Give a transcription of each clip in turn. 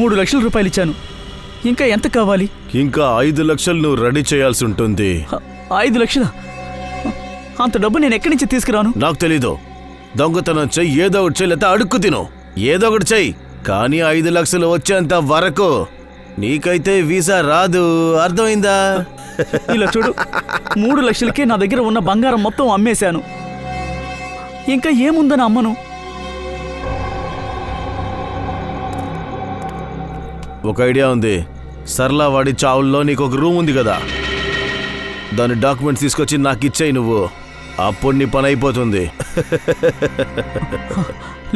3 లక్షల రూపాయలు ఇచ్చాను. ఇంకా ఎంత కావాలి? ఇంకా 5 లక్షలు నువ్వు రెడీ చేయాల్సి ఉంటుంది. 5 లక్షలా? అంత డబ్బు నేను ఎక్కడి నుంచి తీసుకురాను? నాకు తెలీదు. దొంగతనం చెయ్యి, ఏదో ఒకటి చెయ్యి, లేకపోతే అడుక్కు తిను, ఏదో ఒకటి చెయ్యి. కానీ 5 లక్షలు వచ్చేంత వరకు నీకైతే వీసా రాదు, అర్థమైందా? ఇలా చూడు, 3 లక్షలకే నా దగ్గర ఉన్న బంగారం మొత్తం అమ్మేశాను. ఇంకా ఏముందని అమ్మను? ఒక ఐడియా ఉంది. సర్లా వాడి చావుల్లో నీకు ఒక రూమ్ ఉంది కదా, దాని డాక్యుమెంట్స్ తీసుకొచ్చి నాకు ఇచ్చేయి నువ్వు. అప్పుడు నీ పని అయిపోతుంది.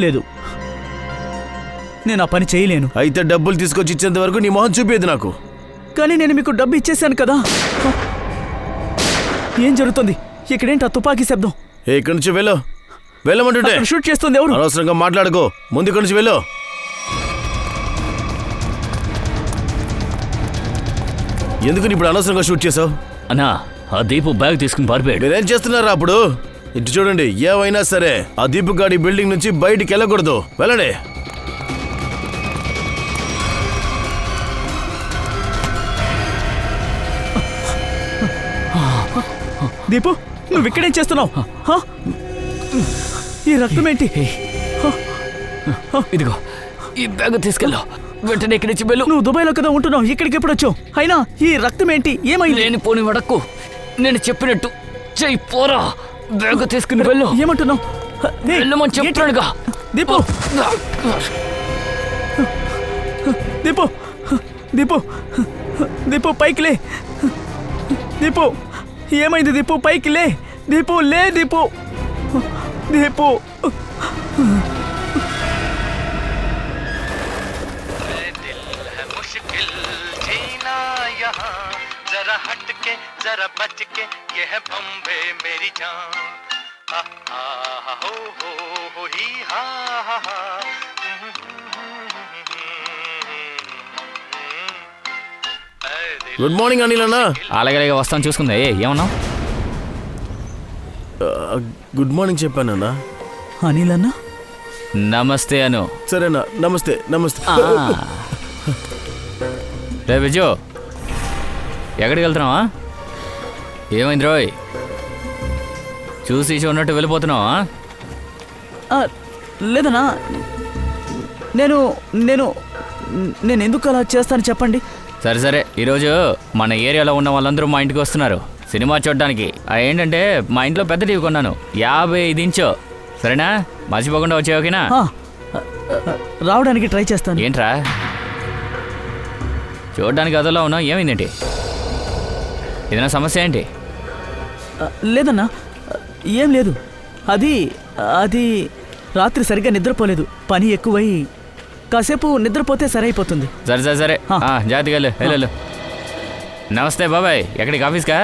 లేదు, నేను ఆ పని చేయలేను. అయితే డబ్బులు తీసుకొచ్చి ఇచ్చేంత వరకు నీ మొహం చూపేది నాకు. కానీ నేను మీకు డబ్బు ఇచ్చేసాను కదా. ఏం జరుగుతుంది ఇక్కడేంటి? ఆ తుపాకీ శబ్దం. ఇక్కడి నుంచి వెళ్ళు. వెళ్ళమంటుంటే షూట్ చేస్తుంది ఎవరు? అనవసరంగా మాట్లాడుకో. ముందు ఇక్కడి నుంచి వెళ్ళు. ఎందుకు ఇప్పుడు అనవసరంగా షూట్ చేసావు? అన్నా, ఆ దీపు బ్యాగ్ తీసుకుని పారిపోయాడు. మీరేం చేస్తున్నారా అప్పుడు? ఇటు చూడండి, ఏమైనా సరే ఆ దీపు గాడి బిల్డింగ్ నుంచి బయటికి వెళ్ళకూడదు. వెళ్ళండి. దీపు, నువ్వు ఇక్కడేం చేస్తున్నావు? ఈ రక్తం ఏంటి? ఇదిగో, ఈ బ్యాగ్ తీసుకెళ్ళు. వెంటనే ఇక్కడి నుంచి వెళ్ళు. నువ్వు దుబాయ్లో కదా ఉంటున్నావు, ఇక్కడికి ఎప్పుడు వచ్చావు? అయినా ఈ రక్తం ఏంటి? ఏమైంది? లేని పోని వడక్కు. నేను చెప్పినట్టు చెయ్యి, పోరా. బ్యాగ్ తీసుకుని వెళ్ళు. ఏమంటున్నావు? వెళ్ళమని చెప్తాడుగా. దీపు, దీపు, దీపు, దీపు పైకి లే. దీపు, ఏమైంది? దీపు పైకి లే. దీపు లే. దీపు, దీపు. जरा हट के जरा बच के ये है बम्बे मेरी जान. हो ही हा हा हा. గుడ్ మార్నింగ్ అనిల్ అన్న. అలాగే వస్తాను, చూసుకుందా. ఏమన్నా? Good morning చెప్పానన్నా. అనిల్ అన్న నమస్తే అను. సరేనా? నమస్తే. నమస్తే. రే విజు, ఎక్కడికి వెళ్తున్నావా? ఏమైంది రోయ్? చూసి చూడనట్టు వెళ్ళిపోతున్నావా? లేదన్నా, నేను నేను నేను ఎందుకు అలా చేస్తాను చెప్పండి. సరే సరే, ఈరోజు మన ఏరియాలో ఉన్న వాళ్ళందరూ మా ఇంటికి వస్తున్నారు సినిమా చూడడానికి. ఏంటంటే మా ఇంట్లో పెద్ద టీవీ కొన్నాను, 55 ఇంచు. సరేనా? మర్చిపోకుండా వచ్చే, ఓకేనా? రావడానికి ట్రై చేస్తాను. ఏంట్రా చూడడానికి అదోలా ఉన్నావు? ఏమైందేంటి? ఏదైనా సమస్య ఏంటి? లేదన్నా, ఏం లేదు. అది అది రాత్రి సరిగ్గా నిద్రపోలేదు, పని ఎక్కువై. కాసేపు నిద్రపోతే సరైపోతుంది. సరే సరే సరే, జాగ్రత్తగా వెళ్ళు. నమస్తే బాబాయ్, ఎక్కడికి? ఆఫీస్కా?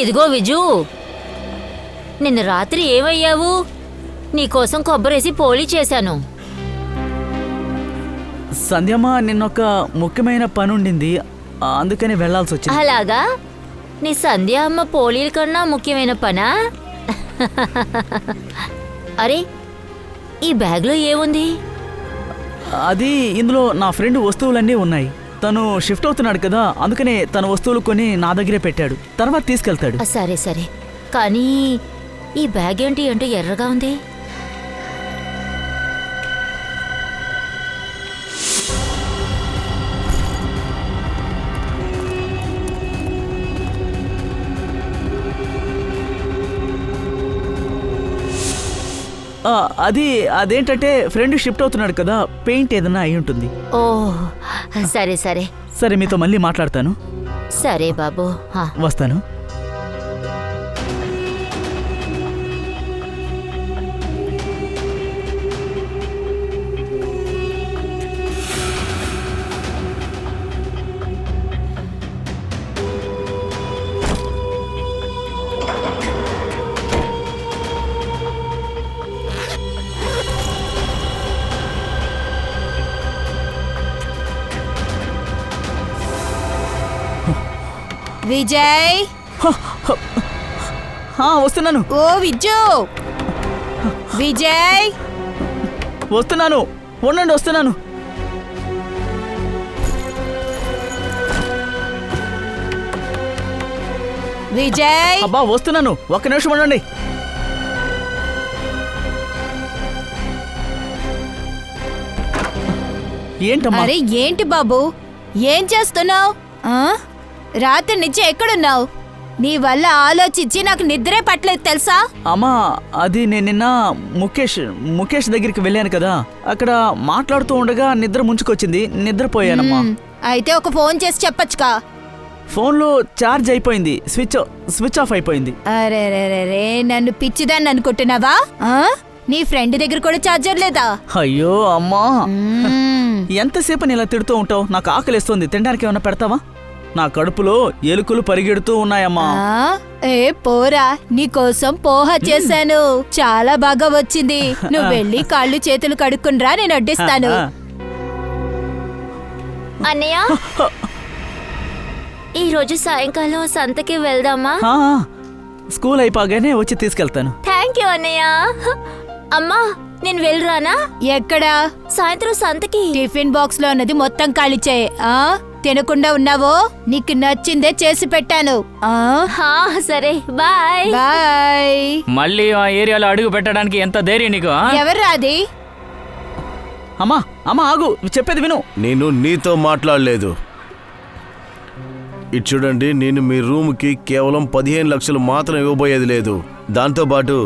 ఇదిగో విజు, నిన్న రాత్రి ఏమయ్యావు? నీకోసం కొబ్బరేసి పోలీ చేశాను. సంధ్యమ్మ, నిన్నొక ముఖ్యమైన పని ఉండింది, అందుకని వెళ్లాల్సి వచ్చింది. అలాగా? నీ సంధ్య అమ్మ పోలీల కన్నా ముఖ్యమైన పనా? అరే, ఈ బ్యాగ్లో ఏముంది? అది ఇందులో నా ఫ్రెండ్ వస్తువులన్నీ ఉన్నాయి. తను షిఫ్ట్ అవుతున్నాడు కదా, అందుకనే తన వస్తువులు కొని నా దగ్గరే పెట్టాడు. తర్వాత తీసుకెళ్తాడు. సరే సరే, కానీ ఈ బ్యాగ్ ఏంటి అంటే ఎర్రగా ఉంది? అదేంటంటే ఫ్రెండ్ షిఫ్ట్ అవుతున్నాడు కదా, పెయింట్ ఏదన్నా అయి ఉంటుంది. ఓ సరే సరే సరే, మీతో మళ్ళీ మాట్లాడతాను. సరే బాబు, వస్తాను. విజయ్, వస్తున్నాను ఓ విజ్జు, విజయ్, వస్తున్నాను, ఉండండి, వస్తున్నాను. విజయ్. అబ్బా వస్తున్నాను, ఒక్క నిమిషం ఉండండి. ఏంటమ్మా? అరే ఏంటి బాబు, ఏం చేస్తున్నావు? రాత్రి నుంచి ఎక్కడున్నావు? నీ వల్ల ఆలోచించి నాకు నిద్రే పట్టలేదు తెలుసా? అమ్మా అది నేను నిన్న ముఖేష్ దగ్గరికి వెళ్ళాను కదా, అక్కడ మాట్లాడుతూ ఉండగా నిద్ర ముంచుకొచ్చింది, నిద్రపోయానమ్మా. అయితే ఒక ఫోన్ చేసి చెప్పొచ్చుగా. ఫోన్లో ఛార్జ్ అయిపోయింది, స్విచ్ ఆఫ్ అయిపోయింది. అరే నన్ను పిచ్చిదాన్ని అనుకుంటున్నావా? నీ ఫ్రెండ్ దగ్గర కూడా ఛార్జర్ లేదా? అయ్యో అమ్మా, ఎంతసేపు ఇలా తిడుతూ ఉంటావు? నాకు ఆకలిస్తుంది, తినడానికి ఏమైనా పెడతావా? నా కడుపులో ఎలుకలు పరిగెడుతూ ఉన్నాయమ్మా. ఏ పోరా, నీకోసం పోహ చేశాను, చాలా బాగా వచ్చింది. నువ్వు వెళ్ళి కాళ్ళు చేతులు కడుక్కునిరా, నేను వడ్డిస్తాను. అన్నయ్య, ఈ రోజు సాయంకాలం సంతకి వెళ్దామా? స్కూల్ అయిపోగానే వచ్చి తీసుకెళ్తాను. థ్యాంక్ యూ అన్నయ్య. అమ్మా నేను వెళ్ళరానా? ఎక్కడా? సాయంత్రం సంతకి. టిఫిన్ బాక్స్ లో ఉన్నది మొత్తం ఖాళీ చేయి. తినకుండా ఉన్నావో నీకు నచ్చిందే చేసి పెట్టాను. సరే బాయ్ బాయ్. మళ్ళీ ఆ ఏరియాలో అడుగు పెట్టడానికి ఎంత ధైర్యం నీకు? ఎవర్రా అది? అమ్మా ఆగు, చెప్పేది విను. నేను నీతో మాట్లాడలేదు. ఇది చూడండి, నేను మీ రూమ్కి కేవలం 15 లక్షలు మాత్రం ఇవ్వబోయేది లేదు. దాంతోపాటు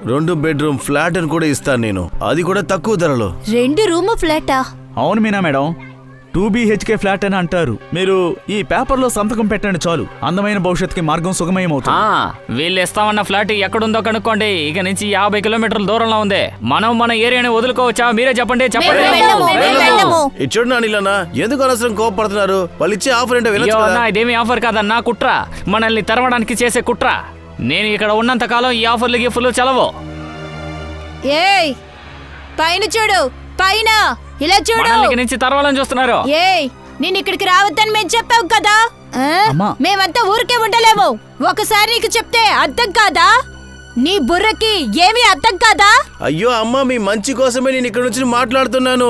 2 బెడ్రూమ్ ఫ్లాట్ అని కూడా ఇస్తాను నేను, అది కూడా తక్కువ ధరలో. 2 రూమ్ ఫ్లాటా? అవును మీనా మేడం, 2 BHK ఫ్లాట్ అని అంటారు. మీరు ఈ పేపర్లో సంతకం పెట్టండి చాలు, అందమైన భవిష్యత్తుకి మార్గం సుగమయమవుతుంది. వీళ్ళు ఇస్తామన్న ఫ్లాట్ ఎక్కడుందో కనుక్కోండి. ఇక నుంచి 50 కిలోమీటర్ల దూరంలో ఉంది. మనం మన ఏరియాని వదులుకోవచ్చా? మీరే చెప్పండి. ఇది చూడండి అనిలన్నా, ఎందుకు అనవసరం కోపడుతున్నారు? వాళ్ళు ఇచ్చే ఆఫర్ ఏంటో వినొచ్చు కదా. ఇదేమి ఆఫర్ కాదన్నా, కుట్ర, మనల్ని తెరవడానికి చేసే కుట్ర. నేను ఇక్కడ ఉన్నంత కాలం ఈ ఆఫర్లు గిఫ్ట్లు చలవు. ఏయ్ పైన చూడు, పైన ఇలా చూడు. నుంచి తరవాలని చూస్తున్నారు. ఏయ్ నేను ఇక్కడికి రావద్దని మేము చెప్పావు కదా. మేమంతా ఊరికే ఉండలేము. ఒకసారి నీకు చెప్తే అర్థం కాదా? నీ బుర్రకి ఏమీ అర్థం కాదా? అయ్యో అమ్మ, మీ మంచి కోసమే నేను ఇక్కడ నుంచి మాట్లాడుతున్నాను.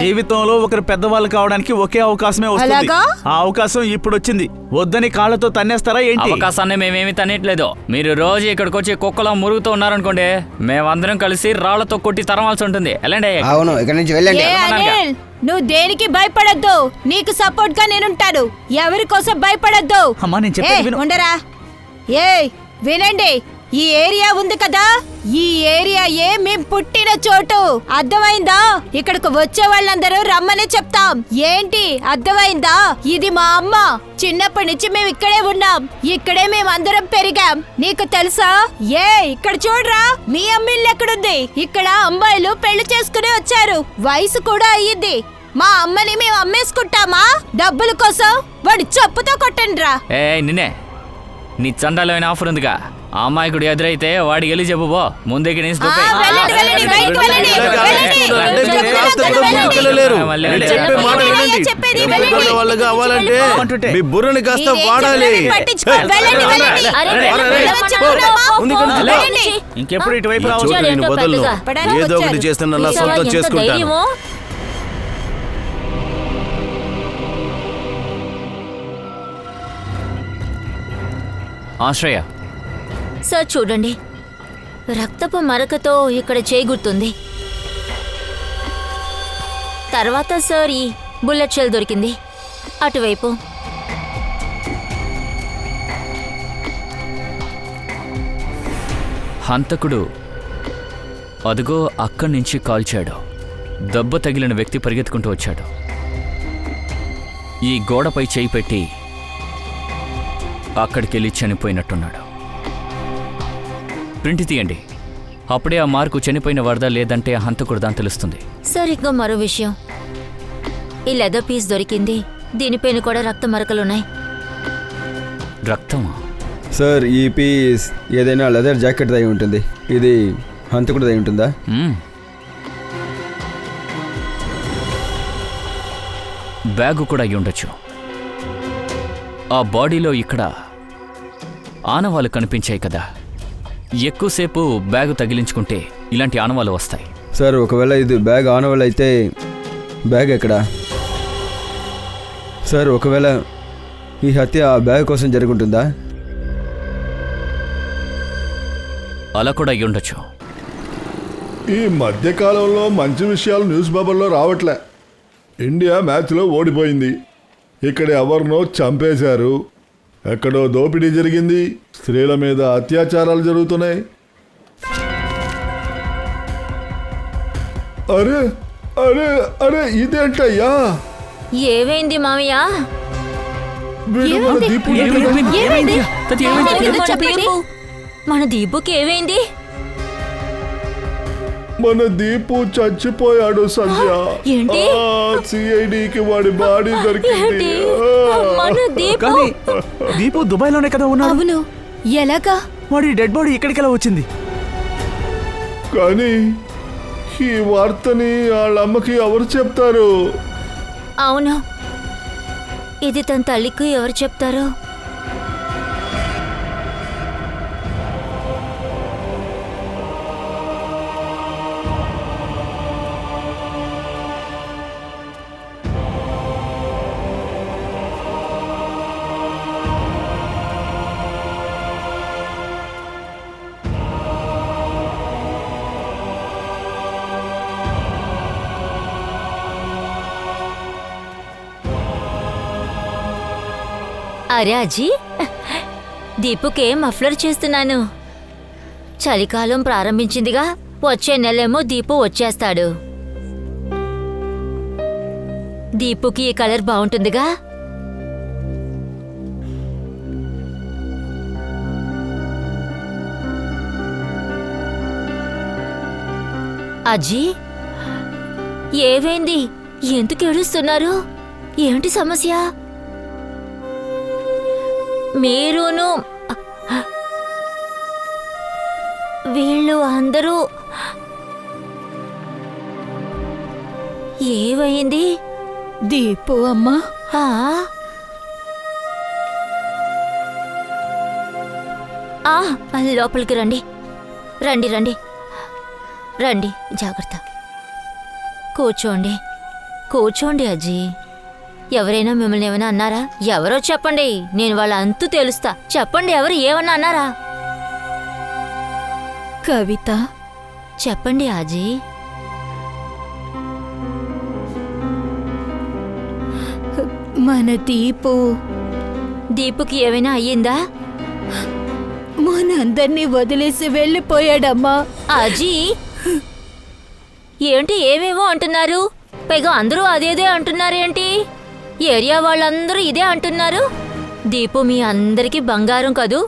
జీవితంలో ఒకరు పెద్దవాళ్ళు కావడానికి ఒకే అవకాశమే వస్తుంది. ఆ అవకాశం ఇప్పుడు వచ్చింది. వద్దని కాళ్ళతో తన్నేస్తారా ఏంటి? అవకాశాన్ని మేమేమి తనేయట్లేదు. మీరు రోజు ఇక్కడికి వచ్చి కుక్కలో మురుగుతూ ఉన్నారనుకోండి, మేమందరం కలిసి రాళ్లతో కొట్టి తరమాల్సి ఉంటుంది. వెళ్ళండి. అవును, ఇక్కడ నుంచి వెళ్ళండి. నువ్వు దేనికి భయపడద్దు, నీకు సపోర్ట్ గా నేనుంటాను. ఎవరి కోసం భయపడద్దు. ఉండరా. ఏయ్ వినండి, ఈ ఏరియా ఉంది కదా, ఈ ఏరియా మేం పుట్టిన చోటు. అర్థమైందా? ఇక్కడికి వచ్చే వాళ్ళందరూ రమ్మని చెప్తాం. ఏంటి అర్థమైందా? ఇది మా అమ్మ. చిన్నప్పటి నుంచి మేము ఇక్కడే ఉన్నాం, ఇక్కడే మేమందరం పెరిగాం. నీకు తెలుసా? ఇక్కడ చూడరా, మీ అమ్మ ఇల్లు ఎక్కడుంది? ఇక్కడ అమ్మాయిలు పెళ్లి చేసుకుని వచ్చారు, వయసు కూడా అయ్యింది. మా అమ్మని మేము అమ్మేసుకుంటామా డబ్బుల కోసం? వాడి చెప్పుతో కొట్టండిరా. నిన్నే, నీ చండాలమైన ఆఫర్ ఉందిగా, ఆ అమ్మాయికుడు ఎదురైతే వాడికి వెళ్ళి చెప్పు. ముందుకి మీ బుర్రని కాస్త వాడాలి. ఇంకెప్పుడు ఇటువైపు వదలను, ఏదో ఒకటి చేస్తున్నా సొంతం చేసుకుంటాను. ఆశ్రయ సార్ చూడండి, రక్తపు మరకతో ఇక్కడ చేగుర్తుంది. తర్వాత సార్ ఈ బుల్లెట్ షెల్ దొరికింది అటువైపు. హంతకుడు అదుగో అక్కడి నుంచి కాల్చాడు. దెబ్బ తగిలిన వ్యక్తి పరిగెత్తుకుంటూ వచ్చాడు. ఈ గోడపై చేయి పెట్టి అక్కడికెళ్ళి చనిపోయినట్టున్నాడు. ప్రింట్ తీయండి. అప్పుడే ఆ మార్కు చనిపోయిన వరద లేదంటే హంతకుడుదా తెలుస్తుంది. సార్ ఇంకో మరో విషయం, ఈ లెదర్ పీస్ దొరికింది, దీనిపైన కూడా రక్త మరకలున్నాయి. రక్తమా? సార్ ఈ పీస్ ఏదైనా లెదర్ జాకెట్ దై ఉంటుంది. ఇది హంతకుడు దై ఉంటుందా? బ్యాగు కూడా అయి ఉండొచ్చు. ఆ బాడీలో ఇక్కడ ఆనవాలు కనిపించాయి కదా, ఎక్కువసేపు బ్యాగు తగిలించుకుంటే ఇలాంటి ఆనవాలు వస్తాయి. సార్ ఒకవేళ ఇది బ్యాగ్ ఆనవాళ్ళు అయితే బ్యాగ్ ఎక్కడా? సార్ ఒకవేళ ఈ హత్య ఆ బ్యాగ్ కోసం జరుగుంటుందా? అలా కూడా అయ్యి ఉండొచ్చు. ఈ మధ్యకాలంలో మంచి విషయాలు న్యూస్ పేపర్లో రావట్లే. ఇండియా మ్యాచ్లో ఓడిపోయింది, ఇక్కడ ఎవరినో చంపేశారు, ఎక్కడో దోపిడీ జరిగింది, స్త్రీల మీద అత్యాచారాలు జరుగుతున్నాయి. అరే అరే అరే ఇదేంటయ్యా? ఏమైంది మామయ్య? వీడు మన దీపు ఏమైంది? మన దీపుకి ఏమైంది? మన దీపు చచ్చిపోయాడు సంధ్య. ఏంటి? సిఐడికి వాడి బాడీ దొరికింది. మన దీపు కానీ దీపు దుబాయ్లోనే కదా ఉన్నాడు. అవును, ఎలాగా? వాడి డెడ్ బాడీ ఇక్కడికెలా వచ్చింది? కానీ ఈ వార్తని వాళ్ళమ్మకి ఎవరు చెప్తారు? అవును, ఇది తన తల్లికి ఎవరు చెప్తారు? అరే అజీ, దీపుకే మఫ్లర్ చేస్తున్నాను. చలికాలం ప్రారంభించిందిగా, వచ్చే నెలేమో దీపు వచ్చేస్తాడు. దీపుకి ఈ కలర్ బాగుంటుందిగా. అజీ, ఏమైంది? ఎందుకు ఏడుస్తున్నారు? ఏంటి సమస్య? మీరును వీళ్ళు అందరూ ఏమైంది? దీపు అమ్మా, ఆ? లోపలికి రండి, రండి రండి రండి, జాగ్రత్త. కూర్చోండి, కూర్చోండి అజ్జీ. ఎవరైనా మిమ్మల్ని ఏమైనా అన్నారా? ఎవరో చెప్పండి, నేను వాళ్ళ అంతు తెలుస్తా. చెప్పండి, ఎవరు ఏమన్నా అన్నారా? కవిత. చెప్పండి ఆజీ. మన దీపు. దీపుకి ఏమైనా అయ్యిందా? మనందర్నీ వదిలేసి వెళ్ళిపోయాడమ్మా. ఆజీ, ఏంటి ఏమేమో అంటున్నారు? పైగా అందరూ అదేదే అంటున్నారేంటి? ఏరియా వాళ్ళందరూ ఇదే అంటున్నారు. దీపు మీ అందరికీ బంగారం కదూ.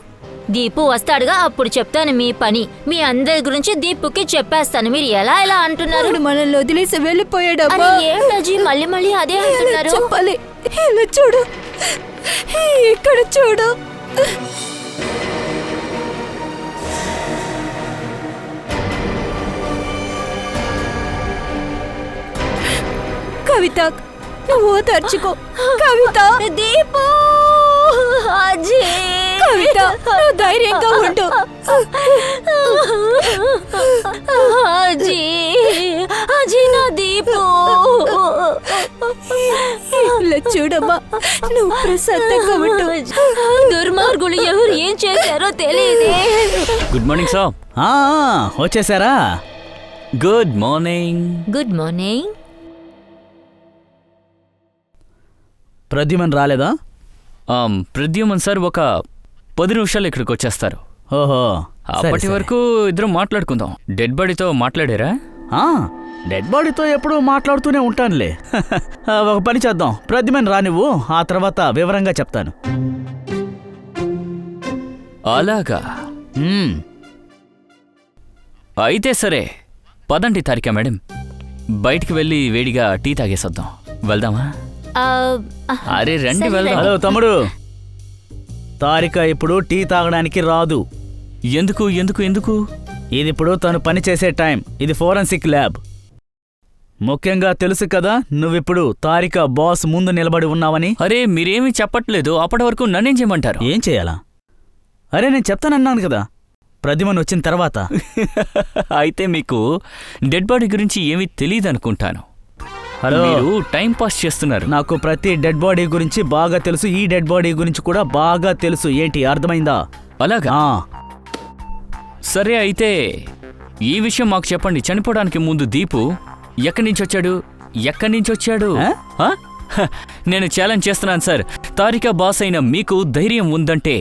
దీపు వస్తాడుగా, అప్పుడు చెప్తాను మీ పని. మీ అందరి గురించి దీపుకి చెప్పేస్తాను. మీరు ఎలా ఎలా అంటున్నారు? మనల్ని వదిలేసి వెళ్ళిపోయాడమ్మా. ఏంటజీ మళ్ళీ మళ్ళీ అదే అంటున్నారు? చెప్పాలి. ఇలా చూడు, ఇక్కడ చూడు. కవిత, నువ్వు తరుచుకో. కవిత, దీపు, అజీ, కవిత, నువ్వు ధైర్యంగా ఉండు. అజీ, అజీ, నా దీపు. ఇలా చూడమ్మా, నువ్వు ప్రశాంతంగా ఉండు. దుర్మార్గులు ఎవరు ఏం చేశారో తెలియదే. Good morning sir. వచ్చేసారా? Good morning. Good morning. Pradyuman రాలేదా? ప్రద్యుమన్ సార్ ఒక 10 నిమిషాలు ఇక్కడికి వచ్చేస్తారు. ఓహో, అప్పటి వరకు ఇద్దరం మాట్లాడుకుందాం. డెడ్ బాడీతో మాట్లాడారా? డెడ్ బాడీతో ఎప్పుడూ మాట్లాడుతూనే ఉంటానులే. ఒక పని చేద్దాం, ప్రద్యుమన్ రానివ్వు, ఆ తర్వాత వివరంగా చెప్తాను. అలాగా? అయితే సరే, పదండి తారిక మేడం, బయటికి వెళ్ళి వేడిగా టీ తాగేసొద్దాం. వెళ్దామా? అరే రండి, వెళ్దాం. హలో తమ్ముడు, తారిక ఇప్పుడు టీ తాగడానికి రాదు. ఎందుకు ఎందుకు ఎందుకు? ఇది ఇప్పుడు తను పని చేసే టైం. ఇది ఫోరెన్సిక్ ల్యాబ్. ముఖ్యంగా తెలుసు కదా, నువ్విప్పుడు తారిక బాస్ ముందు నిలబడి ఉన్నావని. అరే మీరేమీ చెప్పట్లేదు, అప్పటి వరకు నన్నేం చేయమంటారు? ఏం చేయాలా? అరే నేను చెప్తానన్నాను కదా, ప్రతిమన్ వచ్చిన తర్వాత. అయితే మీకు డెడ్ బాడీ గురించి ఏమీ తెలియదు అనుకుంటాను. హలో, మీరు టైం పాస్ చేస్తున్నారు. నాకు ప్రతి డెడ్ బాడీ గురించి బాగా తెలుసు, ఈ డెడ్ బాడీ గురించి కూడా బాగా తెలుసు. ఏంటి అర్థమైందా? అలాగా? ఆ, సరే, అయితే ఈ విషయం మాకు చెప్పండి. చనిపోవడానికి ముందు దీపు ఎక్కడి నుంచి వచ్చాడు? ఎక్కడి నుంచి వచ్చాడు? ఆ? హ, నేను ఛాలెంజ్ చేస్తున్నాను సార్. తారికా బాస్ అయిన మీకు ధైర్యం ఉందంటే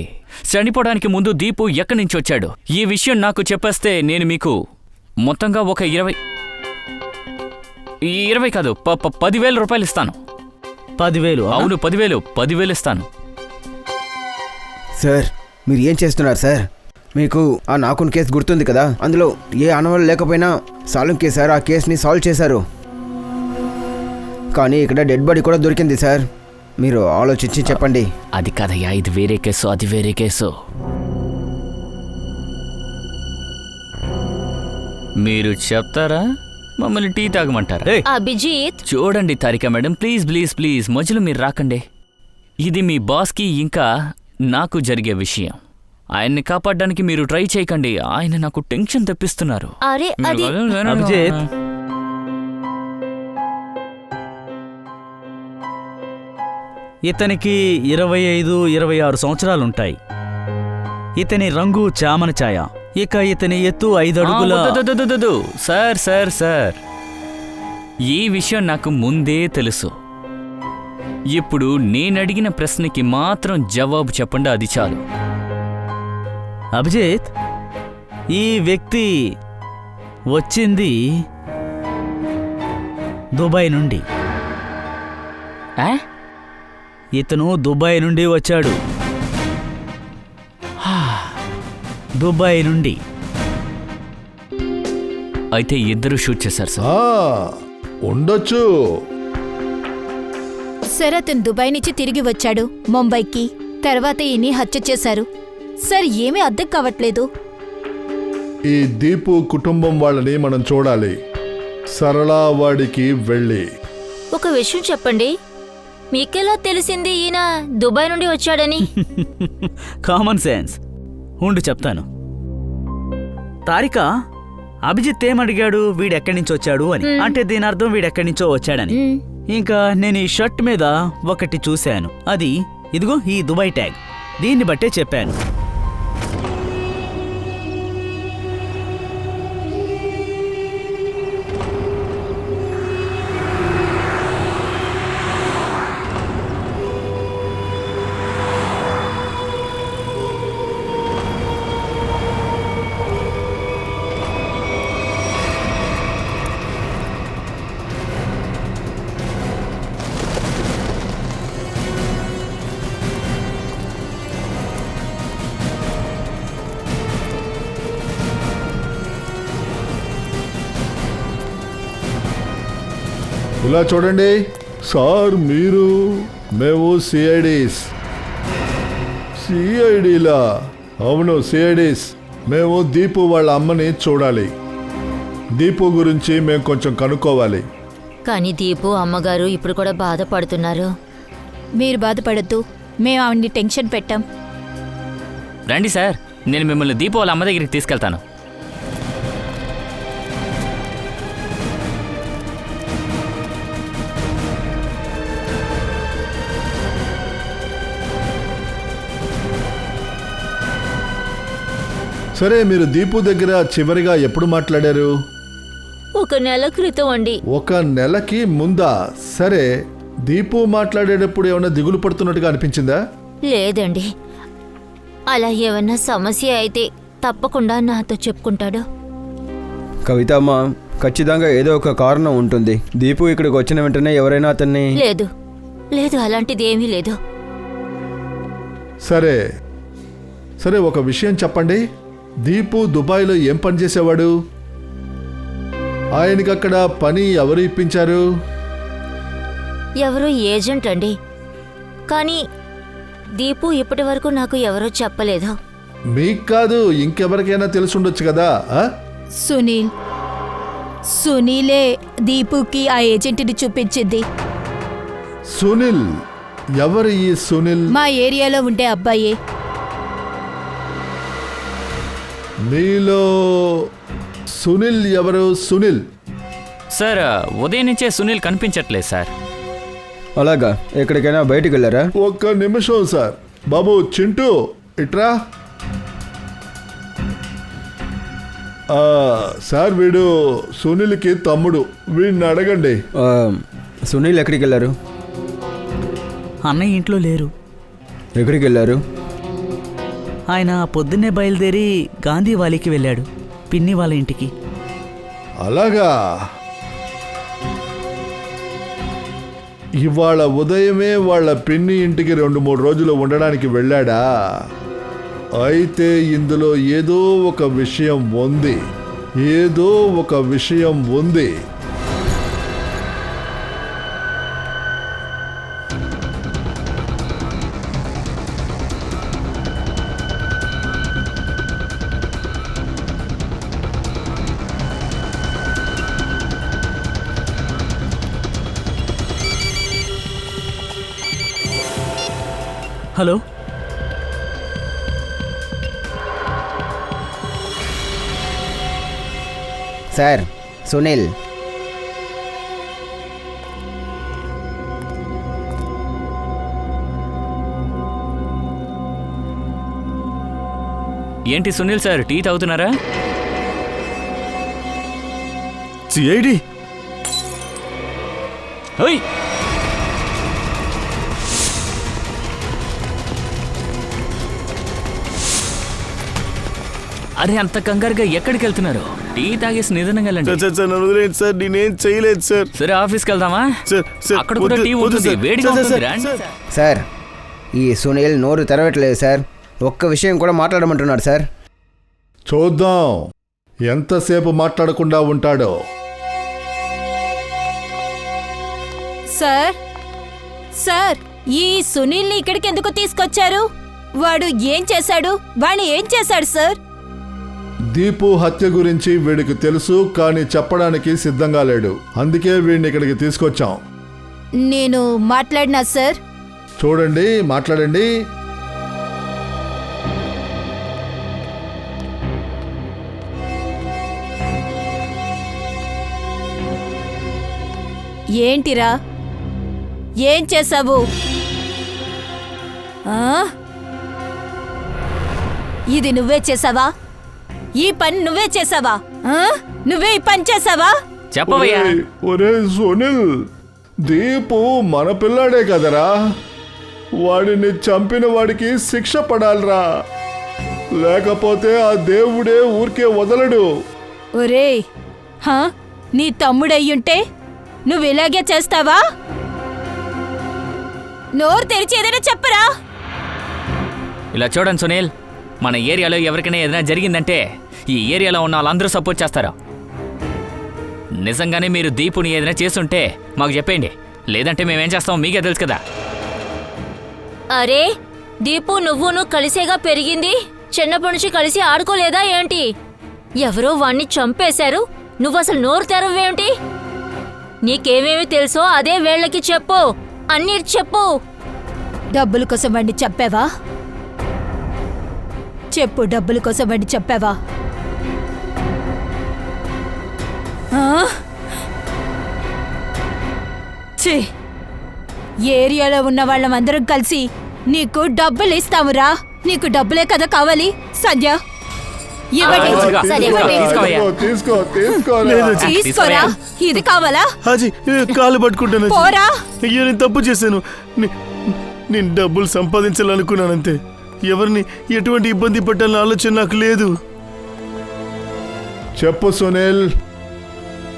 చనిపోవడానికి ముందు దీపు ఎక్కడి నుంచి వచ్చాడు ఈ విషయం నాకు చెప్పేస్తే నేను మీకు మొత్తంగా ఒక 20 కాదు 10,000 రూపాయలు ఇస్తాను. 10,000? అవును, 10,000 ఇస్తాను. సార్ మీరు ఏం చేస్తున్నారు సార్? మీకు ఆ నాకున్ కేసు గుర్తుంది కదా, అందులో ఏ ఆనవాళ్ళు లేకపోయినా సాల్వ్ చేశారు, ఆ కేసుని సాల్వ్ చేశారు. కానీ ఇక్కడ డెడ్ బాడీ కూడా దొరికింది సార్. మీరు ఆలోచించి చెప్పండి. అది కదయ్యా, ఇది వేరే కేసు, అది వేరే కేసు. మీరు చెప్తారా, మమ్మల్ని టీ తాగమంటారా? అభిజిత్, చూడండి తారికా మేడం, ప్లీజ్ ప్లీజ్ ప్లీజ్ మధ్యలో మీరు రాకండి. ఇది మీ బాస్కి ఇంకా నాకు జరిగే విషయం. ఆయన్ని కాపాడడానికి మీరు ట్రై చేయకండి. ఆయన నాకు టెన్షన్ తెప్పిస్తున్నారు. అరే అది అభిజిత్, ఇతనికి 25-26 సంవత్సరాలుంటాయి. ఇతని రంగు చామన ఛాయ. ఇక ఇతని ఎత్తు 5 అడుగుల. సార్ సార్ సార్, ఈ విషయం నాకు ముందే తెలుసు. ఇప్పుడు నేనడిగిన ప్రశ్నకి మాత్రం జవాబు చెప్పండి, అది చాలు. అభిజిత్, ఈ వ్యక్తి వచ్చింది దుబాయ్ నుండి. ఇతను దుబాయ్ నుండి వచ్చాడు. దుబాయ్ నుండి. అయితే ఇద్దరు షూట్ చేశారు సార్. ఉండొచ్చు. సార్ అతను దుబాయ్ నుంచి తిరిగి వచ్చాడు ముంబైకి. తర్వాత ఈయన్ని హత్య చేశారు. సార్ ఏమీ అర్థం కావట్లేదు. ఈ దీపు కుటుంబం వాళ్ళని మనం చూడాలి. సరళా వాడికి వెళ్ళి. ఒక విషయం చెప్పండి, మీకెలా తెలిసింది ఈయన దుబాయ్ నుండి వచ్చాడని? Common sense. ఉండు చెప్తాను. తారిక అభిజిత్ ఏమడిగాడు, వీడెక్కడి నుంచి వచ్చాడు అని. అంటే దీని అర్థం వీడెక్కడి నుంచో వచ్చాడని. ఇంకా నేను ఈ షర్ట్ మీద ఒకటి చూశాను, అది ఇదిగో ఈ దుబాయ్ ట్యాగ్. దీన్ని బట్టే చెప్పాను. ఇలా చూడండి సార్, మీరు మేము సిఐడీలా? అవును, సిఐడీస్. మేము దీపు వాళ్ళ అమ్మని చూడాలి. దీపు గురించి మేము కొంచెం కనుక్కోవాలి. కానీ దీపు అమ్మగారు ఇప్పుడు కూడా బాధపడుతున్నారు. మీరు బాధపడద్దు, మేము ఆవిడ్ని టెన్షన్ పెట్టాం. రండి సార్, నేను మిమ్మల్ని దీపు వాళ్ళ అమ్మ దగ్గరికి తీసుకెళ్తాను. సరే, మీరు దీపు దగ్గర చివరిగా ఎప్పుడు మాట్లాడారు? 1 నెల క్రితం అండి. 1 నెలకి ముందా? సరే, దీపు మాట్లాడేటప్పుడు ఏమైనా దిగులు పడుతున్నట్టుగా అనిపించిందా? లేదండి, అలా ఏమన్నా సమస్య అయితే తప్పకుండా నాతో చెప్పుకుంటాడు. కవిత అమ్మ, ఖచ్చితంగా ఏదో ఒక కారణం ఉంటుంది. దీపు ఇక్కడికి వచ్చిన వెంటనే ఎవరైనా అతన్ని. లేదు లేదు, అలాంటిది ఏమీ లేదు. సరే సరే, ఒక విషయం చెప్పండి. దీపు దుబాయ్లో ఏం పని చేసేవాడు? ఆయనకి అక్కడ పని ఎవరు ఇప్పించారు? ఎవరో ఏజెంట్ అండి. కానీ దీపు ఇప్పటి వరకు నాకు ఎవరో చెప్పలేదు. మీకు కాదు, ఇంకెవరికైనా తెలుసుండొచ్చు కదా. సునీలే దీపుకి ఆ ఏజెంట్ని చూపించింది. సునీల్? ఎవరు ఈ సునీల్? మా ఏరియాలో ఉండే అబ్బాయే. మీలో సునీల్ ఎవరు? సునీల్ సార్ ఉదయం నుంచే సునీల్ కనిపించట్లేదు సార్. అలాగా, ఎక్కడికైనా బయటికి వెళ్ళారా? ఒక్క నిమిషం సార్. బాబు చింటూ ఇట్రా. సార్ వీడు సునీల్కి తమ్ముడు, వీడిని అడగండి. సునీల్ ఎక్కడికి వెళ్ళారు? అన్నయ్య ఇంట్లో లేరు. ఎక్కడికి వెళ్ళారు? ఆయన పొద్దున్నే బయలుదేరి గాంధీ వాలీకి వెళ్ళాడు, పిన్ని వాళ్ళ ఇంటికి. అలాగా, ఇవాళ ఉదయమే వాళ్ళ పిన్ని ఇంటికి 2-3 రోజులు ఉండడానికి వెళ్ళాడా? అయితే ఇందులో ఏదో ఒక విషయం ఉంది, ఏదో ఒక విషయం ఉంది. Hello, sir, Sunil. ఏంటి సునీల్ సార్, టీ తాగుతున్నారా? సిఐడి హోయ్, అరే అంత కంగారుగా ఎక్కడికి వెళ్తున్నారు? టీ తాగేసి నిదానంగా వెళ్ళండి. నన్ను వదిలేండి సార్, నేనేం చేయలేదు సార్. సరే ఆఫీస్కి వెళ్దామా? అక్కడ కూడా టీ ఉంటుంది, వేడిగా ఉంటుంది. రండి. సార్, ఈ సునీల్ నోరు తెరవట్లేదు సార్. ఒక్క విషయం కూడా మాట్లాడమంటున్నాడు సార్. చూద్దాం ఎంతసేపు మాట్లాడకుండా ఉంటాడో. సార్, సార్, ఈ సునీల్ని ఇక్కడికి ఎందుకు తీసుకొచ్చారు? వాడు ఏం చేశాడు? వాణ్ణి ఏం చేశాడు సార్? దీపు హత్య గురించి వీడికి తెలుసు, కానీ చెప్పడానికి సిద్ధంగా లేడు. అందుకే వీడిని ఇక్కడికి తీసుకొచ్చాం. నేను మాట్లాడినా సార్? చూడండి, మాట్లాడండి. ఏంటిరా, ఏం చేశావు? ఇది నువ్వే చేసావా? ఈ పని నువ్వే చేసావా? నువ్వే ఈ పని చేసావా? చెప్పవయ్యా. ఒరే సునీల్, దీపు మన పిల్లాడే కదరా. వాడిని చంపిన వాడికి శిక్ష పడాలిరా, లేకపోతే ఆ దేవుడే ఊరికే వదలడు. ఒరే, నీ తమ్ముడయ్యుంటే నువ్వు ఇలాగే చేస్తావా? నోరు తెరిచి ఏదైనా చెప్పరా? ఇలా చూడండి సునీల్, మన ఏరియాలో ఎవరికైనా ఏదైనా జరిగిందంటే ఈ ఏరియాలో ఉన్న వాళ్ళందరూ సపోర్ట్ చేస్తారు. నిజంగానే మీరు దీపుని ఏదైనా చేస్తుంటే మాకు చెప్పేయండి, లేదంటే మేమేం చేస్తామో మీకే తెలుసు కదా. అరే, దీపు నువ్వును కలిసేగా పెరిగింది. చిన్నప్పటి నుంచి కలిసి ఆడుకోలేదా ఏంటి? ఎవరో వాణ్ణి చంపేశారు, నువ్వసలు నోరు తెరవేంటి? నీకేమేమి తెలుసో అదే వేళ్ళకి చెప్పు, అన్నీ చెప్పు. డబ్బుల కోసం వాడిని చెప్పావా? చెప్పు, డబ్బుల కోసం వాడిని చెప్పావా? ఛీ, ఏరియాలో ఉన్న వాళ్ళమందరం కలిసి నీకు డబ్బులు ఇస్తామురా. నీకు డబ్బులే కదా కావాలి. సంధ్య, ఇవ్వండి. సరే, ఇవ్వండి. తీసుకో, తీసుకోరా. ఇది కావాలా? హాజీ, కాలు పట్టుకుంటాను. పోరా. అయ్యో, నేను తప్పు చేశాను. నేను డబ్బులు సంపాదించాలనుకున్నానంతే. ఎవరిని ఎటువంటి ఇబ్బంది పెట్టాలని ఆలోచన నాకు లేదు. చెప్పు సునీల్,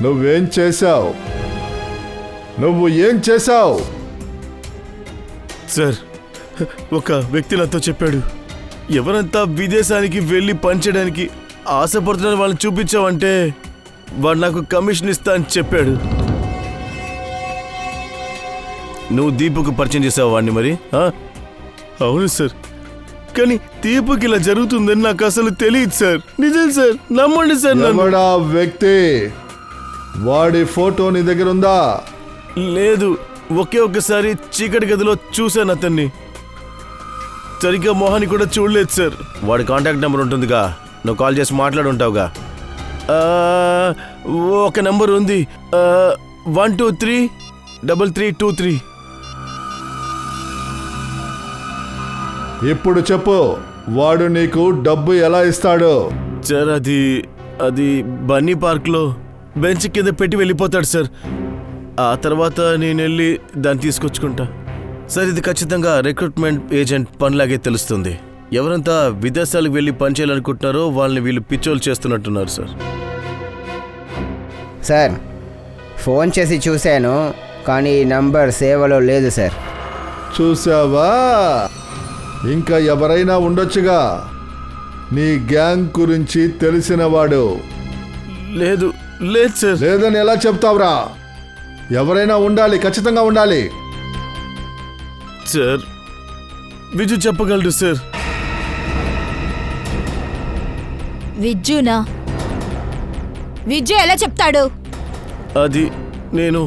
నువ్వేం చేశావు? నువ్వు ఏం చేశావు? సార్, ఒక వ్యక్తి నాతో చెప్పాడు, ఎవరంతా విదేశానికి వెళ్ళి పనిచేయడానికి ఆశపడుతున్న వాళ్ళని చూపించావంటే వాడు నాకు కమిషన్ ఇస్తా అని చెప్పాడు. నువ్వు దీపుకు పరిచయం చేసావు వాడిని మరి? అవును సార్, కానీ దీపుకి ఇలా జరుగుతుందని నాకు అసలు తెలియదు సార్. నిజం సార్, నమ్మండి సార్. ఎవడా వ్యక్తి? వాడి ఫోటో నీ దగ్గర ఉందా? లేదు, ఒకే ఒక్కసారి చీకటి గదిలో చూశాను అతన్ని. సరిగ్గా మొహాన్ని కూడా చూడలేదు సార్. వాడి కాంటాక్ట్ నెంబర్ ఉంటుందిగా, నువ్వు కాల్ చేసి మాట్లాడుంటావుగా. ఒక నెంబర్ ఉంది, 1233323. ఇప్పుడు చెప్పు, వాడు నీకు డబ్బు ఎలా ఇస్తాడు? సార్ అది బన్నీ పార్క్లో బెంచ్ కింద పెట్టి వెళ్ళిపోతాడు సార్. ఆ తర్వాత నేను వెళ్ళి దాన్ని తీసుకొచ్చుకుంటా. సార్ ఇది ఖచ్చితంగా రిక్రూట్మెంట్ ఏజెంట్ పనిలాగే తెలుస్తుంది. ఎవరంతా విదేశాలకు వెళ్ళి పనిచేయాలనుకుంటున్నారో వాళ్ళని వీళ్ళు పిచ్చోలు చేస్తున్నట్టున్నారు సార్. సార్ ఫోన్ చేసి చూశాను, కానీ ఈ నంబర్ సేవలో లేదు సార్. చూసావా? ఇంకా ఎవరైనా ఉండొచ్చుగా నీ గ్యాంగ్ గురించి తెలిసినవాడు. లేదు సార్. లేదని ఎలా చెప్తావురా? ఎవరైనా ఉండాలి, ఖచ్చితంగా ఉండాలి. సార్ విజు చెప్పగలడు సార్. విజ్జునా? విజ్జు ఎలా చెప్తాడు? అది నేను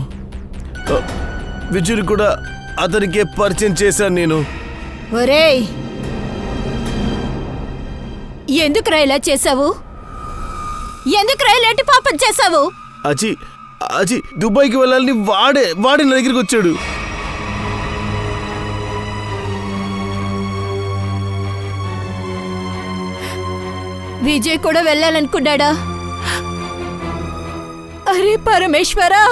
విజుని కూడా అతనికే పరిచయం చేశాను నేను. ఒరేయ్, ఎందుకురా ఇలా చేసావు? ఎందుకురా ఇలాంటి పాపం చేసావు? అజీ దుబాయ్కి వెళ్ళాలని వాడే నా దగ్గరికి వచ్చాడు. విజయ్ కూడా వెళ్ళాలనుకున్నాడా? అరే పరమేశ్వరా!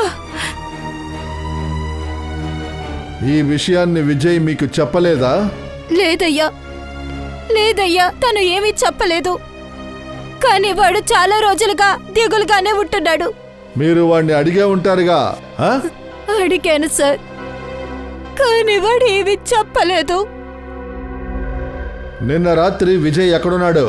ఈ విషయాన్ని విజయ్ మీకు చెప్పలేదా? లేదయ్యా, తను ఏమీ చెప్పలేదు. కానీ వాడు చాలా రోజులుగా దిగులుగానే ఉంటున్నాడు. మీరు వాడిని అడిగే ఉంటారుగా? అడిగాను సార్, కానీ వాడు ఏమీ చెప్పలేదు. నిన్న రాత్రి విజయ్ ఎక్కడున్నాడు?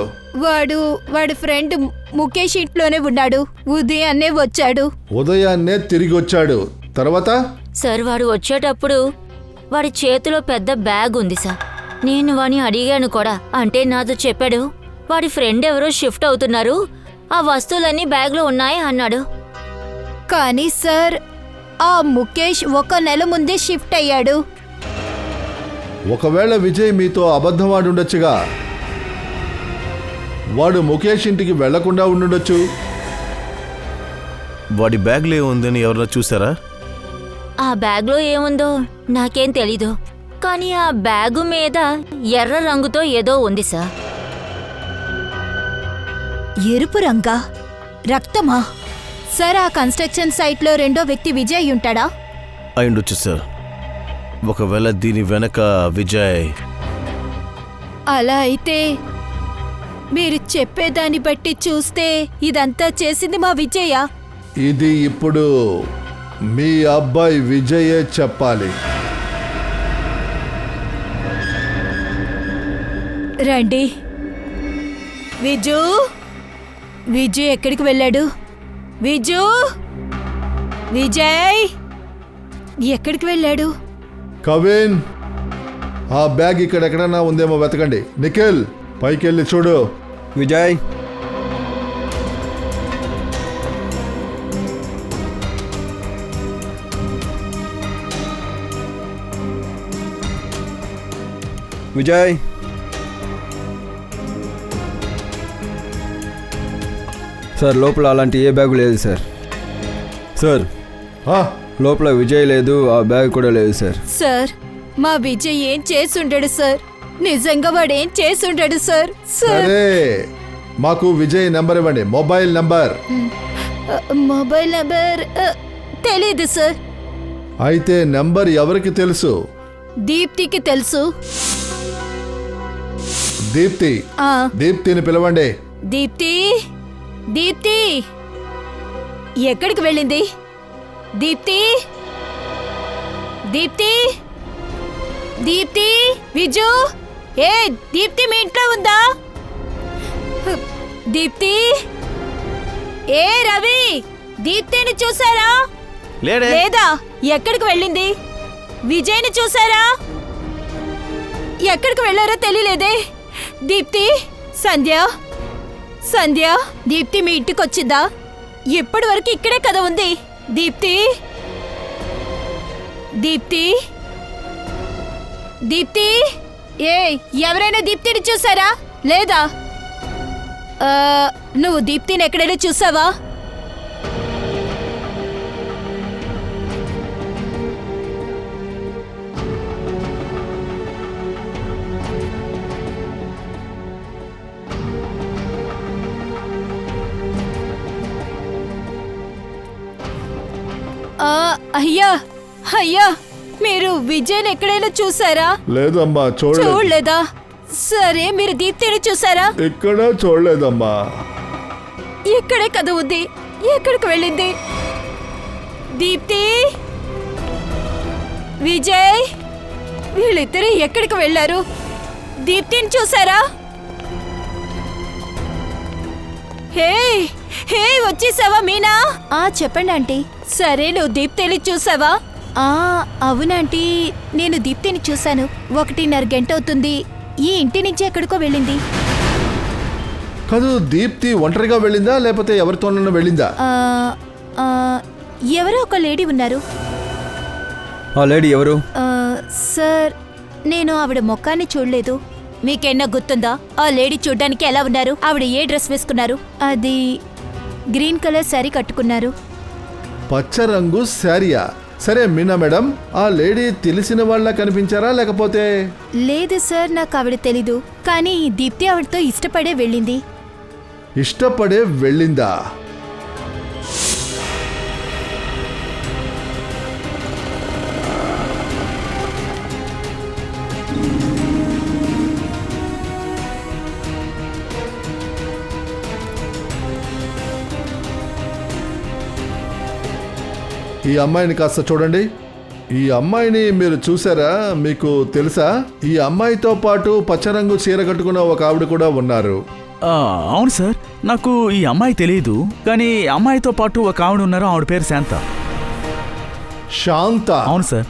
వాడి ఫ్రెండ్ ముఖేష్ ఇంట్లోనే ఉన్నాడు. ఉదయాన్నే వచ్చాడు. ఉదయాన్నే తిరిగి వచ్చాడు. తర్వాత? సార్ వాడు వచ్చేటప్పుడు వాడి చేతిలో పెద్ద బ్యాగ్ ఉంది సార్. నేను వాడిని అడిగాను కూడా. అంటే నాతో చెప్పాడు వాడి ఫ్రెండ్ ఎవరో షిఫ్ట్ అవుతున్నారు, ఆ వస్తువులన్నీ బ్యాగ్లో ఉన్నాయి అన్నాడు. కానీ సార్ ఆ ముఖేష్ 1 నెల ముందే షిఫ్ట్ అయ్యాడు. ఒకవేళ విజయ్ మీతో అబద్ధం ఆడి ఉండొచ్చుగా. వాడు ముఖేష్ ఇంటికి వెళ్లకుండా ఉండుండొచ్చు. వాడి బ్యాగ్లో ఏముందని ఎవరన్నా చూసారా? ఆ బ్యాగ్లో ఏముందో నాకేం తెలీదు, కానీ ఆ బ్యాగు మీద ఎర్ర రంగుతో ఏదో ఉంది సార్. ఎరుపు రంగా? రక్తమా? సార్ ఆ కన్స్ట్రక్షన్ సైట్లో రెండో వ్యక్తి విజయ్ ఉంటాడా? అయ్యుండొచ్చు సార్. ఒకవేళ దీని వెనక విజయ్. అలా అయితే మీరు చెప్పేదాన్ని బట్టి చూస్తే ఇదంతా చేసింది మా విజయ. ఇది ఇప్పుడు మీ అబ్బాయి విజయే చెప్పాలి. రండి. విజు ఎక్కడికి వెళ్ళాడు? విజయ్ ఎక్కడికి వెళ్ళాడు? కవిన్, ఆ బ్యాగ్ ఇక్కడెక్కడన్నా ఉందేమో వెతకండి. నిఖిల్, పైకెళ్ళి చూడు. విజయ్, విజయ్, సార్ లోపల అలాంటి ఏ బ్యాగు లేదు సార్. సార్ లోపల విజయ్ లేదు, ఆ బ్యాగ్ కూడా లేదు సార్. సార్ మా విజయ్ ఏం చేసుంటాడు సార్? నిజంగా వాడేం చేసుంటాడు సార్? సరే, మాకు విజయ్ నెంబర్ ఇవ్వండి. Mobile number. మొబైల్ నెంబర్ తెలీదు సార్. అయితే నెంబర్ ఎవరికి తెలుసు? దీప్తికి తెలుసు. దీప్తిని పిలవండి. దీప్తి ఎక్కడికి వెళ్ళింది? దీప్తి విజు, దీప్తి మీ ఇంట్లో ఉందా? దీప్తి, రవి, దీప్తిని చూసారా? లేదా? ఎక్కడికి వెళ్ళింది? విజయ్ని చూసారా? ఎక్కడికి వెళ్ళారో తెలియలేదే. దీప్తి, సంధ్య, దీప్తి మీ ఇంటికి వచ్చిందా? ఇప్పటి వరకు ఇక్కడే కదా ఉంది. దీప్తి, ఎవరైనా దీప్తిని చూసారా? లేదా? నువ్వు దీప్తిని ఎక్కడైనా చూసావా? అయ్యా అయ్యా, మీరు విజయ్ని ఎక్కడైనా చూసారా? లేదమ్మా, చూడలేదా? సరే, మీరు దీప్తిని చూసారా? ఇక్కడ చూడలేదమ్మా. ఇక్కడే కదా ఉంది, ఎక్కడికి వెళ్ళింది? దీప్తి, విజయ్, వీళ్ళిద్దరూ ఎక్కడికి వెళ్ళారు? దీప్తిని చూసారా? హే హే, వచ్చేసావా మీనా? చెప్పండి ఆంటీ. సరే, నువ్వు దీప్తిని చూసావా? అవునాంటీ, నేను దీప్తిని చూశాను. 1:30 గంట అవుతుంది. ఈ ఇంటి నుంచి ఎక్కడికో వెళ్ళింది. కాదు, దీప్తి ఒంటరిగా వెళ్ళిందా లేకపోతే ఎవరితోనన్నా వెళ్ళిందా? ఎవరో ఒక లేడీ ఉన్నారు. ఆ లేడీ ఎవరు? సార్, నేను ఆవిడ ముఖాన్ని చూడలేదు. మీకేనా గుర్తుందా? ఆ లేడీ చూడ్డానికి ఎలా ఉన్నారు? ఆవిడ ఏ డ్రెస్ వేసుకున్నారు? అది గ్రీన్ కలర్ శారీ కట్టుకున్నారు. పచ్చ రంగు శారీయా? సరే మీనా మేడం, ఆ లేడీ తెలిసిన వాళ్ళ కనిపించారా లేకపోతే? లేదు సార్, నాకు ఆవిడ తెలీదు. కానీ దీప్తి ఆవిడతో ఇష్టపడే వెళ్ళింది. ఇష్టపడే వెళ్ళిందా? ఈ అమ్మాయిని కాస్త చూడండి. ఈ అమ్మాయిని మీరు చూసారా? మీకు తెలుసా? ఈ అమ్మాయితో పాటు పచ్చరంగు చీర కట్టుకున్న ఒక ఆవిడ కూడా ఉన్నారు. అవును సార్, నాకు ఈ అమ్మాయి తెలియదు, కానీ అమ్మాయితో పాటు ఒక ఆవిడ ఉన్నారు. ఆవిడ పేరు శాంత. శాంత? అవును సార్.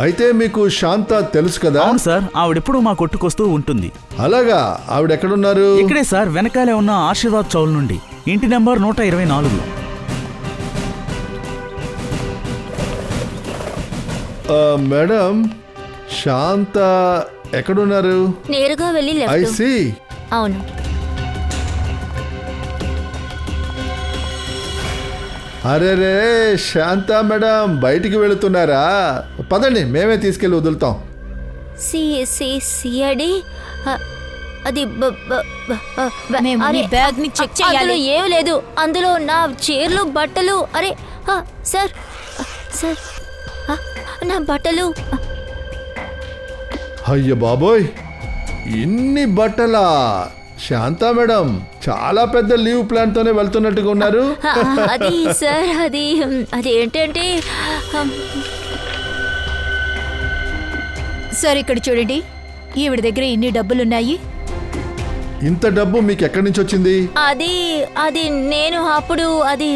అయితే మీకు శాంత తెలుసు కదా? అవును సార్, ఆవిడెప్పుడు మా కొట్టుకొస్తూ ఉంటుంది. అలాగా? ఆవిడ ఎక్కడున్నారు? ఇక్కడే సార్, వెనకాలే ఉన్న ఆశీర్వాద్ చౌల్ నుండి, ఇంటి నెంబర్ 124. మేడం, శాంత ఎక్కడున్నారు? నేరుగా వెళ్ళి ఐ లెఫ్ట్. సీ. అవును. అరే రే, శాంత మేడం బయటికి వెళుతున్నారా? పదండి, మేమే తీసుకెళ్ళి వదులుతాం. సిఐడి అది మేము మీ బ్యాగ్ని చెక్ చేయాలి. అందులో ఏం లేదు. అందులో నా చీరలు, బట్టలు. అరే సార్, సార్, నా బట్టలు. అయ్య బాబోయ్, ఇన్ని బట్టలా? శాంత మేడం చాలా పెద్ద లీవ్ ప్లాన్ తోనే వెళ్తున్నట్టుగా ఉన్నారు. అది సార్, అది ఏంటంటే సార్, ఇక్కడ చూడండి, ఈవిడ దగ్గర ఇన్ని డబ్బులున్నాయి. ఇంత డబ్బు మీకు ఎక్కడి నుంచి వచ్చింది? అది నేను అప్పుడు అది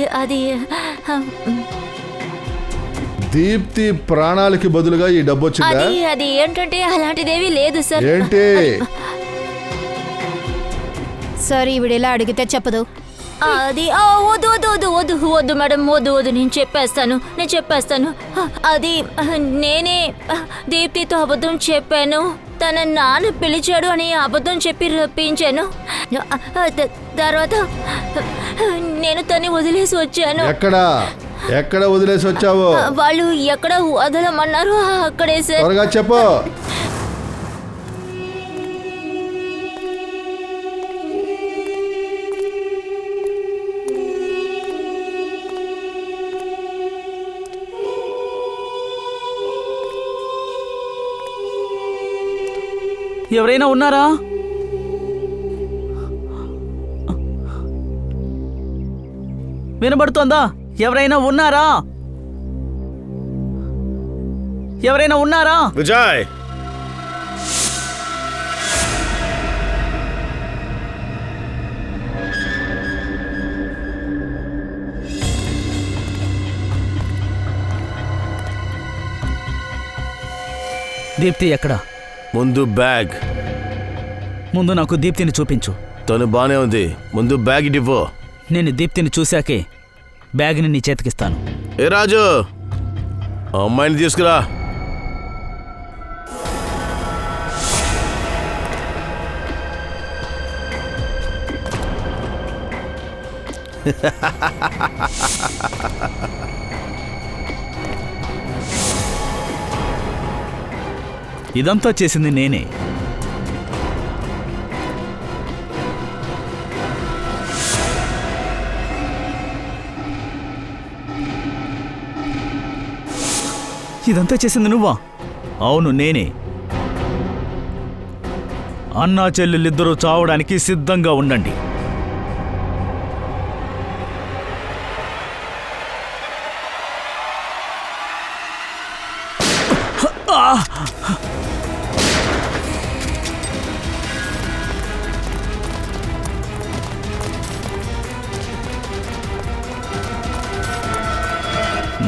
దీప్తి ప్రాణాలకి బదులుగా ఈ డబ్బు వచ్చిందా? అది ఏంటంటే అలాంటిదేవి లేదు సార్. ఏంటి సార్, ఈవిడ ఎలా అడిగితే చెప్పదు. అది వద్దు వద్దు వద్దు వద్దు వద్దు మేడం, వద్దు, నేను చెప్పేస్తాను. అది నేనే దీప్తితో అబద్ధం చెప్పాను. తన నాన్న పిలిచాడు అని అబద్ధం చెప్పి రప్పించాను. తర్వాత నేను తన్ని వదిలేసి వచ్చాను. ఎక్కడ వదిలేసి వచ్చావు? వాళ్ళు ఎక్కడ వదలమన్నారు అక్కడే సార్. త్వరగా చెప్పు. ఎవరైనా ఉన్నారా? వినబడుతోందా? ఎవరైనా ఉన్నారా? విజయ్, దీప్తి ఎక్కడ? ముందు బ్యాగ్. ముందు నాకు దీప్తిని చూపించు. తను బానే ఉంది, ముందు బ్యాగ్ ఇవ్వు. నేను దీప్తిని చూశాకే బ్యాగ్ని నీ చేతికిస్తాను. ఏ రాజు, అమ్మాయిని తీసుకురా. ఇదంతా చేసింది నేనే. ఇదంతా చేసింది నువ్వా? అవును, నేనే. అన్నా చెల్లెలిద్దరూ చావడానికి సిద్ధంగా ఉండండి.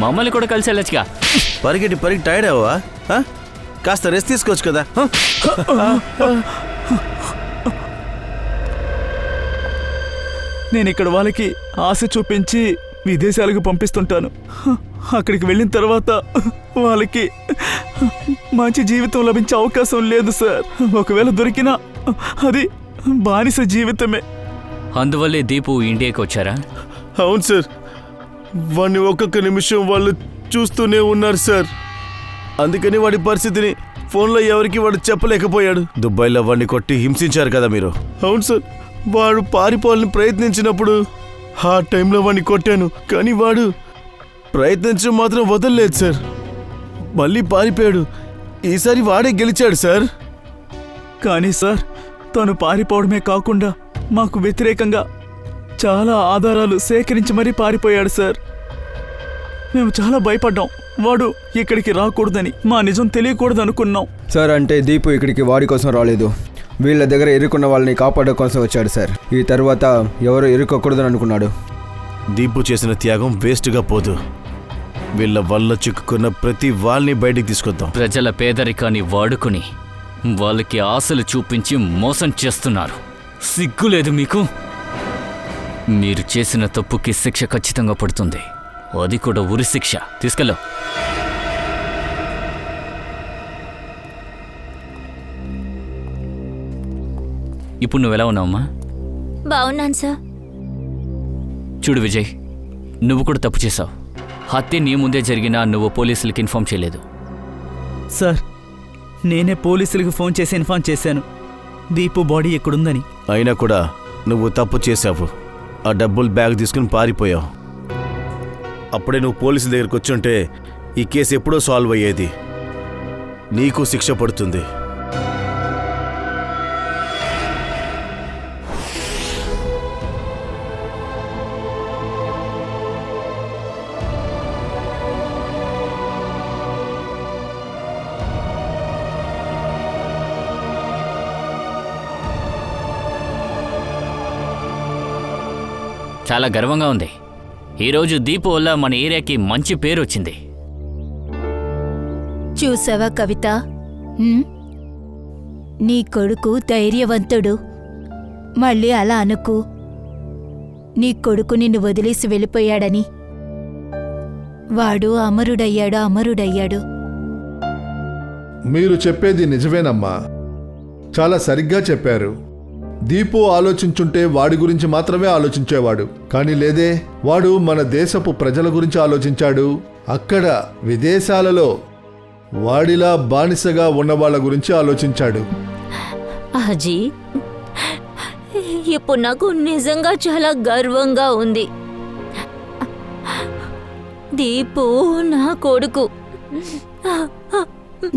మమ్మల్ని కూడా కలిసి వెళ్ళొచ్చుగా. పరిగెట్టి టైర్డ్ అవ్వా? కాస్త రెస్ట్ తీసుకోవచ్చు కదా. నేను ఇక్కడ వాళ్ళకి ఆశ చూపించి విదేశాలకు పంపిస్తుంటాను. అక్కడికి వెళ్ళిన తర్వాత వాళ్ళకి మంచి జీవితం లభించే అవకాశం లేదు సార్. ఒకవేళ దొరికినా అది బానిస జీవితమే. అందువల్లే దీపు ఇండియాకి వచ్చారా? అవును సార్, వాడిని ఒక్కొక్క నిమిషం వాళ్ళు చూస్తూనే ఉన్నారు సార్. అందుకని వాడి పరిస్థితిని ఫోన్లో ఎవరికి వాడు చెప్పలేకపోయాడు. దుబాయ్లో వాడిని కొట్టి హింసించారు కదా మీరు. అవును సార్, వాడు పారిపోవాలని ప్రయత్నించినప్పుడు ఆ టైంలో వాడిని కొట్టాను. కానీ వాడు ప్రయత్నించడం మాత్రం వదలలేదు సార్. మళ్ళీ పారిపోయాడు. ఈసారి వాడే గెలిచాడు సార్. కానీ సార్, తను పారిపోవడమే కాకుండా మాకు వ్యతిరేకంగా చాలా ఆధారాలు సేకరించి మరీ పారిపోయాడు సార్. మేము చాలా భయపడ్డాం. వాడు ఇక్కడికి రాకూడదని, మా నిజం తెలియకూడదు అనుకున్నాం సార్. అంటే దీపు ఇక్కడికి వాడి కోసం రాలేదు, వీళ్ళ దగ్గర ఇరుక్కున్న వాళ్ళని కాపాడడం కోసం వచ్చాడు సార్. ఈ తర్వాత ఎవరు ఇరుక్కోకూడదని అనుకున్నాడు. దీపు చేసిన త్యాగం వేస్ట్గా పోదు. వీళ్ళ వల్ల చిక్కుకున్న ప్రతి వాళ్ళని బయటికి తీసుకొద్దాం. ప్రజల పేదరికాన్ని వాడుకుని వాళ్ళకి ఆశలు చూపించి మోసం చేస్తున్నారు. సిగ్గులేదు మీకు? మీరు చేసిన తప్పుకి శిక్ష ఖచ్చితంగా పడుతుంది. అది కూడా ఉరి శిక్ష. తీసుకెళ్ళు. ఇప్పుడు నువ్వెలా ఉన్నావమ్మా? బాగున్నాను సార్. చూడు విజయ్, నువ్వు కూడా తప్పు చేశావు. హత్య నీ ముందే జరిగినా నువ్వు పోలీసులకి ఇన్ఫార్మ్ చేయలేదు. సార్, నేనే పోలీసులకు ఫోన్ చేసి ఇన్ఫార్మ్ చేశాను దీపు బాడీ ఎక్కడుందని. అయినా కూడా నువ్వు తప్పు చేశావు. ఆ డబ్బులు బ్యాగ్ తీసుకుని పారిపోయావు. అప్పుడే నువ్వు పోలీసుల దగ్గరికి వచ్చుంటే ఈ కేసు ఎప్పుడో సాల్వ్ అయ్యేది. నీకు శిక్ష పడుతుంది. చాలా గర్వంగా ఉంది. ఈరోజు దీపు వల్ల మన ఏరియాకి మంచి పేరు వచ్చింది. చూసావా కవిత, నీ కొడుకు ధైర్యవంతుడు. మళ్ళీ అలా అనుకు. నీ కొడుకు నిన్ను వదిలేసి వెళ్ళిపోయాడని. వాడు అమరుడయ్యాడు. మీరు చెప్పేది నిజమేనమ్మా, చాలా సరిగ్గా చెప్పారు. దీపు ఆలోచించుంటే వాడి గురించి మాత్రమే ఆలోచించేవాడు. కానీ లేదే, వాడు మన దేశపు ప్రజల గురించి ఆలోచించాడు. అక్కడ విదేశాలలో వాడిలా బానిసగా ఉన్న వాళ్ళ గురించి ఆలోచించాడు. అజీ, ఇప్పుడు నాకు నిజంగా చాలా గర్వంగా ఉంది. దీపు నా కొడుకు.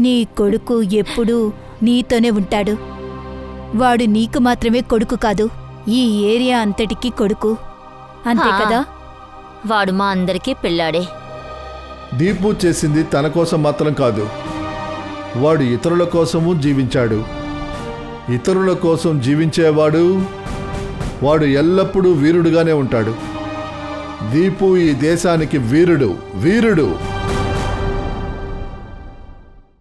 నీ కొడుకు ఎప్పుడూ నీతోనే ఉంటాడు. వాడు నీకు మాత్రమే కొడుకు కాదు, ఈ ఏరియా అంతటికీ కొడుకు. అంతే కదా? వాడు మా అందరికీ పిల్లాడే. దీపు చేసింది తన కోసం మాత్రం కాదు, వాడు ఇతరుల కోసము జీవించాడు. ఇతరుల కోసం జీవించేవాడు వాడు ఎల్లప్పుడూ వీరుడుగానే ఉంటాడు. దీపు ఈ దేశానికి వీరుడు.